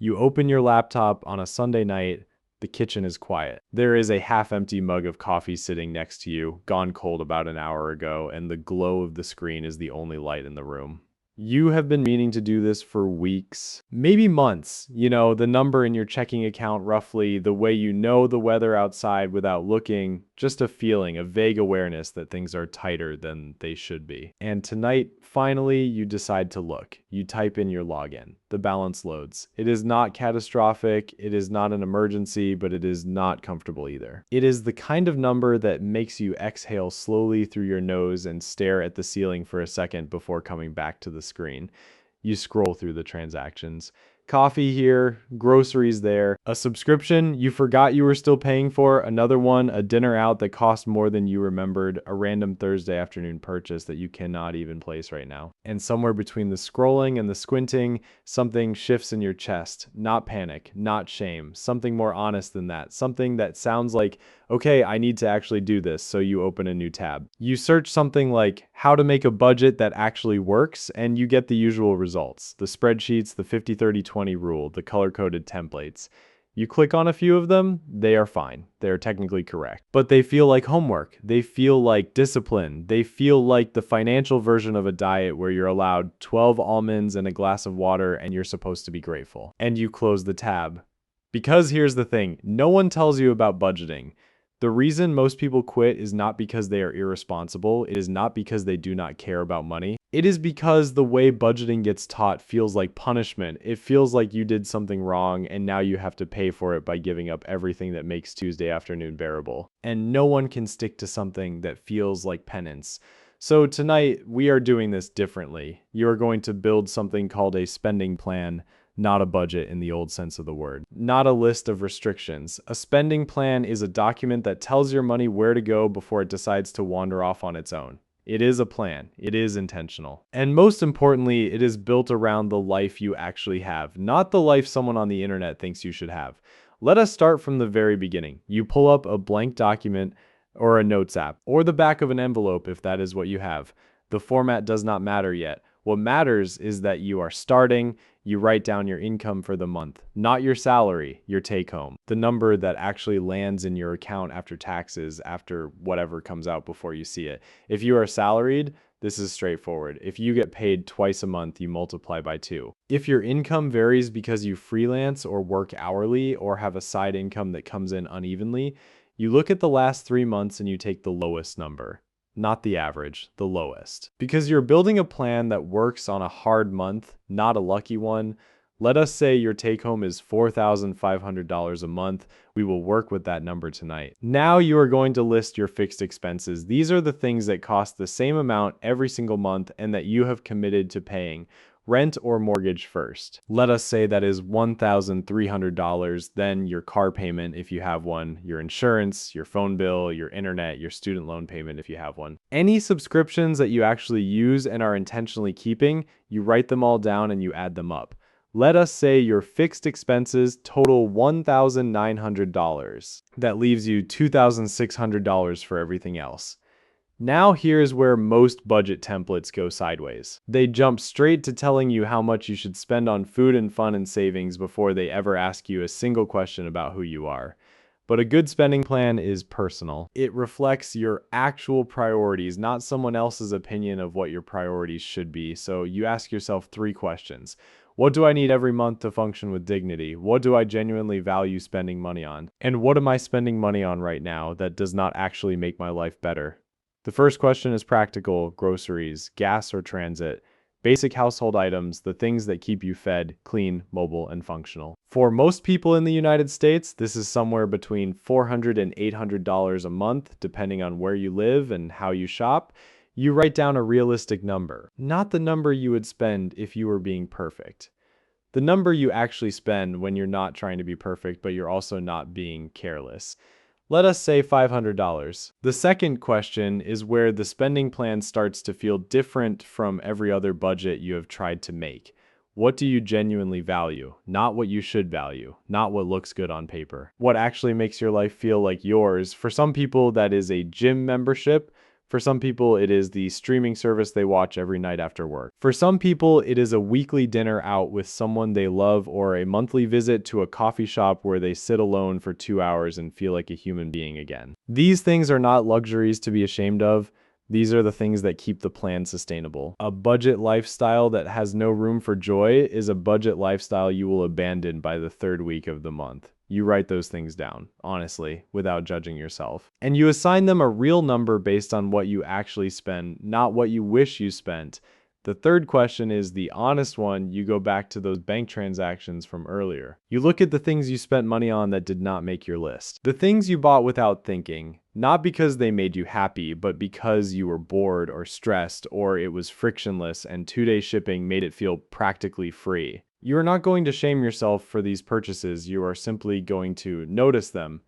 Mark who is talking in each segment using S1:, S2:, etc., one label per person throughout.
S1: You open your laptop on a Sunday night. The kitchen is quiet. There is a half-empty mug of coffee sitting next to you, gone cold about an hour ago, and the glow of the screen is the only light in the room. You have been meaning to do this for weeks, maybe months. You know, the number in your checking account roughly, the way you know the weather outside without looking, just a feeling, a vague awareness that things are tighter than they should be. And tonight, finally, you decide to look. You type in your login. The balance loads. It is not catastrophic, it is not an emergency, but it is not comfortable either. It is the kind of number that makes you exhale slowly through your nose and stare at the ceiling for a second before coming back to the screen. You scroll through the transactions. Coffee here, groceries there, a subscription you forgot you were still paying for, another one, a dinner out that cost more than you remembered, a random Thursday afternoon purchase that you cannot even place right now. And somewhere between the scrolling and the squinting, something shifts in your chest. Not panic, not shame, something more honest than that. Something that sounds like, okay, I need to actually do this, so you open a new tab. You search something like how to make a budget that actually works, and you get the usual results. The spreadsheets, the 50-30-20 rule, the color-coded templates. You click on a few of them, they are fine. They're technically correct. But they feel like homework. They feel like discipline. They feel like the financial version of a diet where you're allowed 12 almonds and a glass of water and you're supposed to be grateful. And you close the tab. Because here's the thing, no one tells you about budgeting. The reason most people quit is not because they are irresponsible. It is not because they do not care about money. It is because the way budgeting gets taught feels like punishment. It feels like you did something wrong and now you have to pay for it by giving up everything that makes Tuesday afternoon bearable. And no one can stick to something that feels like penance. So tonight, we are doing this differently. You are going to build something called a spending plan. Not a budget in the old sense of the word. Not a list of restrictions. A spending plan is a document that tells your money where to go before it decides to wander off on its own. It is a plan. It is intentional. And most importantly, it is built around the life you actually have, not the life someone on the internet thinks you should have. Let us start from the very beginning. You pull up a blank document or a notes app, or the back of an envelope if that is what you have. The format does not matter yet. What matters is that you are starting. You write down your income for the month, not your salary, your take home, the number that actually lands in your account after taxes, after whatever comes out before you see it. If you are salaried, this is straightforward. If you get paid twice a month, you multiply by 2. If your income varies because you freelance or work hourly or have a side income that comes in unevenly, you look at the last 3 months and you take the lowest number. Not the average, the lowest. Because you're building a plan that works on a hard month, not a lucky one. Let us say your take home is $4,500 a month. We will work with that number tonight. Now you are going to list your fixed expenses. These are the things that cost the same amount every single month and that you have committed to paying. Rent or mortgage first. Let us say that is $1,300, then your car payment if you have one, your insurance, your phone bill, your internet, your student loan payment if you have one. Any subscriptions that you actually use and are intentionally keeping, you write them all down and you add them up. Let us say your fixed expenses total $1,900. That leaves you $2,600 for everything else. Now here's where most budget templates go sideways. They jump straight to telling you how much you should spend on food and fun and savings before they ever ask you a single question about who you are. But a good spending plan is personal. It reflects your actual priorities, not someone else's opinion of what your priorities should be. So you ask yourself 3 questions. What do I need every month to function with dignity? What do I genuinely value spending money on? And what am I spending money on right now that does not actually make my life better? The first question is practical: groceries, gas or transit, basic household items, the things that keep you fed, clean, mobile, and functional. For most people in the United States, this is somewhere between $400 and $800 a month, depending on where you live and how you shop. You write down a realistic number, not the number you would spend if you were being perfect. The number you actually spend when you're not trying to be perfect, but you're also not being careless. Let us say $500. The second question is where the spending plan starts to feel different from every other budget you have tried to make. What do you genuinely value? Not what you should value, not what looks good on paper. What actually makes your life feel like yours? For some people, that is a gym membership. For some people, it is the streaming service they watch every night after work. For some people, it is a weekly dinner out with someone they love or a monthly visit to a coffee shop where they sit alone for 2 hours and feel like a human being again. These things are not luxuries to be ashamed of. These are the things that keep the plan sustainable. A budget lifestyle that has no room for joy is a budget lifestyle you will abandon by the third week of the month. You write those things down, honestly, without judging yourself. And you assign them a real number based on what you actually spend, not what you wish you spent. The third question is the honest one. You go back to those bank transactions from earlier. You look at the things you spent money on that did not make your list. The things you bought without thinking, not because they made you happy, but because you were bored or stressed, or it was frictionless and 2-day shipping made it feel practically free. You are not going to shame yourself for these purchases. You are simply going to notice them.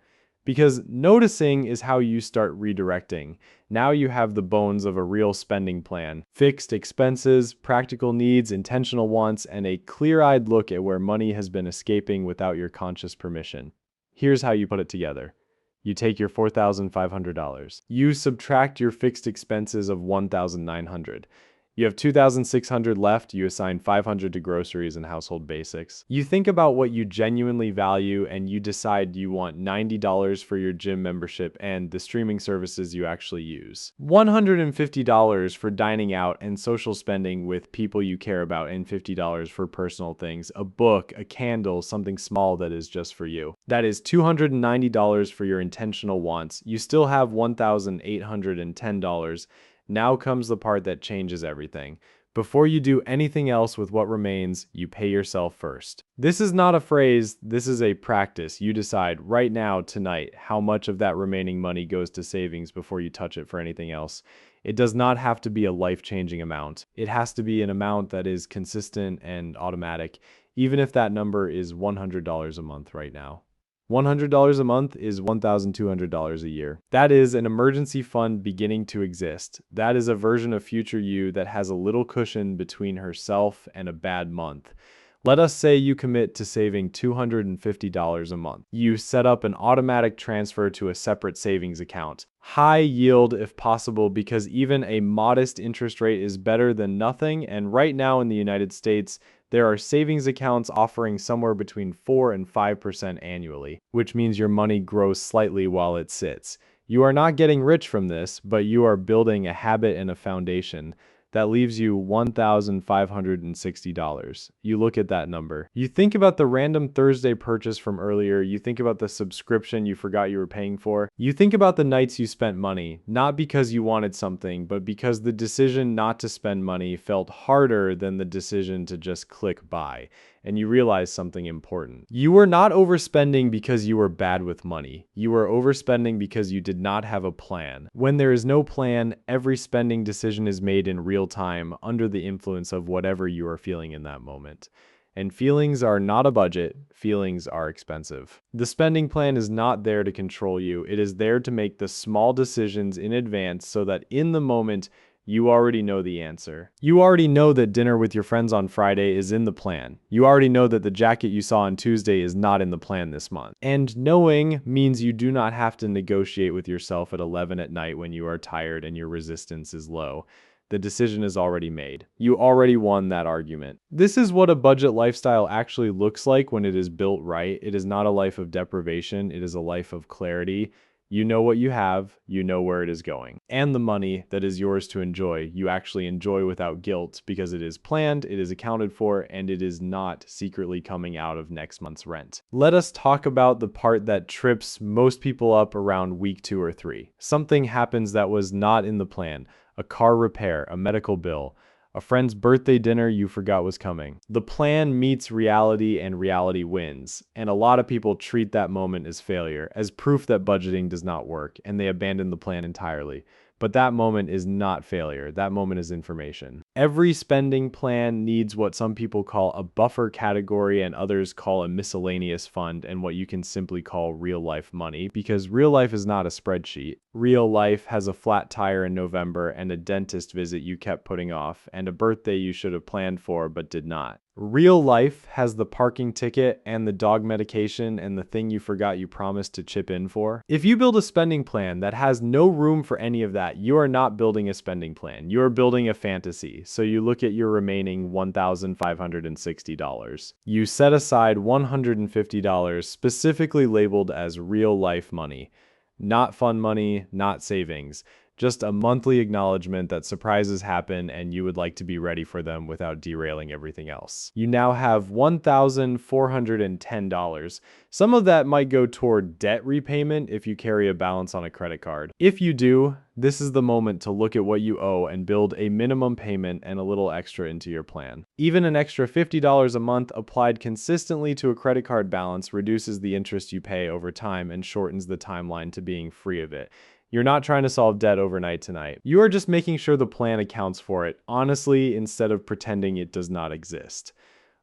S1: Because noticing is how you start redirecting. Now you have the bones of a real spending plan. Fixed expenses, practical needs, intentional wants, and a clear-eyed look at where money has been escaping without your conscious permission. Here's how you put it together. You take your $4,500. You subtract your fixed expenses of $1,900. You have $2,600 left. You assign $500 to groceries and household basics. You think about what you genuinely value and you decide you want $90 for your gym membership and the streaming services you actually use. $150 for dining out and social spending with people you care about, and $50 for personal things, a book, a candle, something small that is just for you. That is $290 for your intentional wants. You still have $1,810. Now comes the part that changes everything. Before you do anything else with what remains, you pay yourself first. This is not a phrase, this is a practice. You decide right now, tonight, how much of that remaining money goes to savings before you touch it for anything else. It does not have to be a life-changing amount. It has to be an amount that is consistent and automatic, even if that number is $100 a month right now. $100 a month is $1,200 a year. That is an emergency fund beginning to exist. That is a version of future you that has a little cushion between herself and a bad month. Let us say you commit to saving $250 a month. You set up an automatic transfer to a separate savings account. High yield if possible, because even a modest interest rate is better than nothing, and right now in the United States, there are savings accounts offering somewhere between 4 and 5% annually, which means your money grows slightly while it sits. You are not getting rich from this, but you are building a habit and a foundation. That leaves you $1,560. You look at that number. You think about the random Thursday purchase from earlier. You think about the subscription you forgot you were paying for. You think about the nights you spent money, not because you wanted something, but because the decision not to spend money felt harder than the decision to just click buy. And you realize something important. You were not overspending because you were bad with money. You were overspending because you did not have a plan. When there is no plan, every spending decision is made in real time under the influence of whatever you are feeling in that moment. And feelings are not a budget, feelings are expensive. The spending plan is not there to control you. It is there to make the small decisions in advance so that in the moment, you already know the answer. You already know that dinner with your friends on Friday is in the plan. You already know that the jacket you saw on Tuesday is not in the plan this month. And knowing means you do not have to negotiate with yourself at 11 at night when you are tired and your resistance is low. The decision is already made. You already won that argument. This is what a budget lifestyle actually looks like when it is built right. It is not a life of deprivation. It is a life of clarity. You know what you have, you know where it is going. And the money that is yours to enjoy, you actually enjoy without guilt because it is planned, it is accounted for, and it is not secretly coming out of next month's rent. Let us talk about the part that trips most people up around week 2 or 3. Something happens that was not in the plan. A car repair, a medical bill, a friend's birthday dinner you forgot was coming. The plan meets reality and reality wins. And a lot of people treat that moment as failure, as proof that budgeting does not work, and they abandon the plan entirely. But that moment is not failure. That moment is information. Every spending plan needs what some people call a buffer category and others call a miscellaneous fund, and what you can simply call real life money, because real life is not a spreadsheet. Real life has a flat tire in November and a dentist visit you kept putting off and a birthday you should have planned for but did not. Real life has the parking ticket and the dog medication and the thing you forgot you promised to chip in for. If you build a spending plan that has no room for any of that, you are not building a spending plan. You are building a fantasy. So you look at your remaining $1,560. You set aside $150 specifically labeled as real life money. Not fun money, not savings. Just a monthly acknowledgement that surprises happen and you would like to be ready for them without derailing everything else. You now have $1,410. Some of that might go toward debt repayment if you carry a balance on a credit card. If you do, this is the moment to look at what you owe and build a minimum payment and a little extra into your plan. Even an extra $50 a month applied consistently to a credit card balance reduces the interest you pay over time and shortens the timeline to being free of it. You're not trying to solve debt overnight tonight. You are just making sure the plan accounts for it, honestly, instead of pretending it does not exist.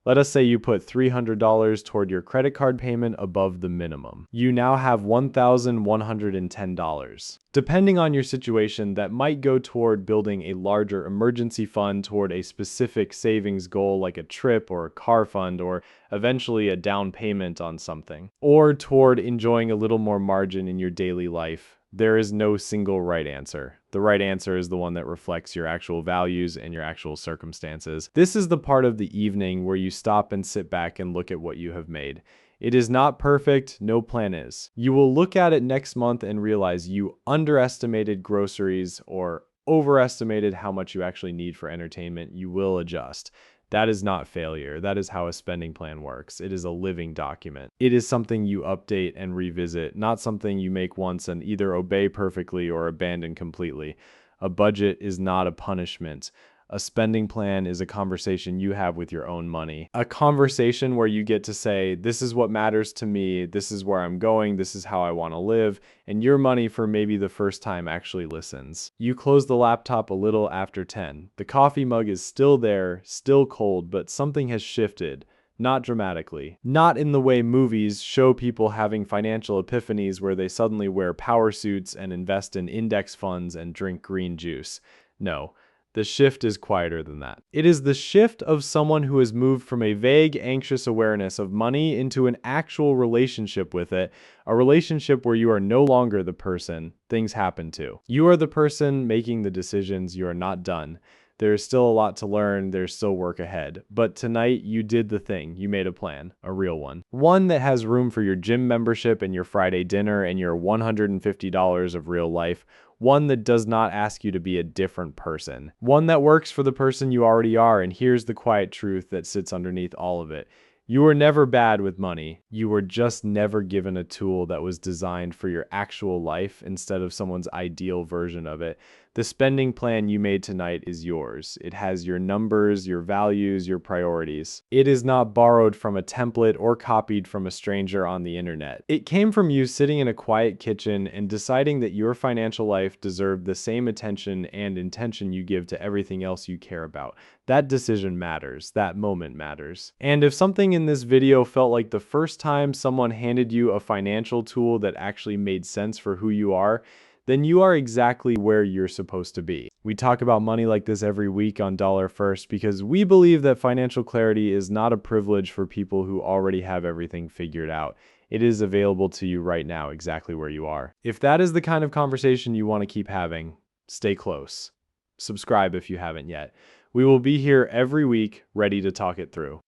S1: Let us say you put $300 toward your credit card payment above the minimum. You now have $1,110. Depending on your situation, that might go toward building a larger emergency fund toward a specific savings goal like a trip or a car fund or eventually a down payment on something, or toward enjoying a little more margin in your daily life. There is no single right answer. The right answer is the one that reflects your actual values and your actual circumstances. This is the part of the evening where you stop and sit back and look at what you have made. It is not perfect, no plan is. You will look at it next month and realize you underestimated groceries or overestimated how much you actually need for entertainment. You will adjust. That is not failure. That is how a spending plan works. It is a living document. It is something you update and revisit, not something you make once and either obey perfectly or abandon completely. A budget is not a punishment. A spending plan is a conversation you have with your own money. A conversation where you get to say, this is what matters to me, this is where I'm going, this is how I want to live, and your money for maybe the first time actually listens. You close the laptop a little after 10. The coffee mug is still there, still cold, but something has shifted. Not dramatically. Not in the way movies show people having financial epiphanies where they suddenly wear power suits and invest in index funds and drink green juice. No. The shift is quieter than that. It is the shift of someone who has moved from a vague, anxious awareness of money into an actual relationship with it, a relationship where you are no longer the person things happen to. You are the person making the decisions. You are not done. There is still a lot to learn, there's still work ahead. But tonight, you did the thing. You made a plan, a real one. One that has room for your gym membership and your Friday dinner and your $150 of real life. One that does not ask you to be a different person. One that works for the person you already are, and here's the quiet truth that sits underneath all of it. You were never bad with money. You were just never given a tool that was designed for your actual life instead of someone's ideal version of it. The spending plan you made tonight is yours. It has your numbers, your values, your priorities. It is not borrowed from a template or copied from a stranger on the internet. It came from you sitting in a quiet kitchen and deciding that your financial life deserved the same attention and intention you give to everything else you care about. That decision matters. That moment matters. And if something in this video felt like the first time someone handed you a financial tool that actually made sense for who you are, then you are exactly where you're supposed to be. We talk about money like this every week on Dollar First because we believe that financial clarity is not a privilege for people who already have everything figured out. It is available to you right now, exactly where you are. If that is the kind of conversation you want to keep having, stay close. Subscribe if you haven't yet. We will be here every week, ready to talk it through.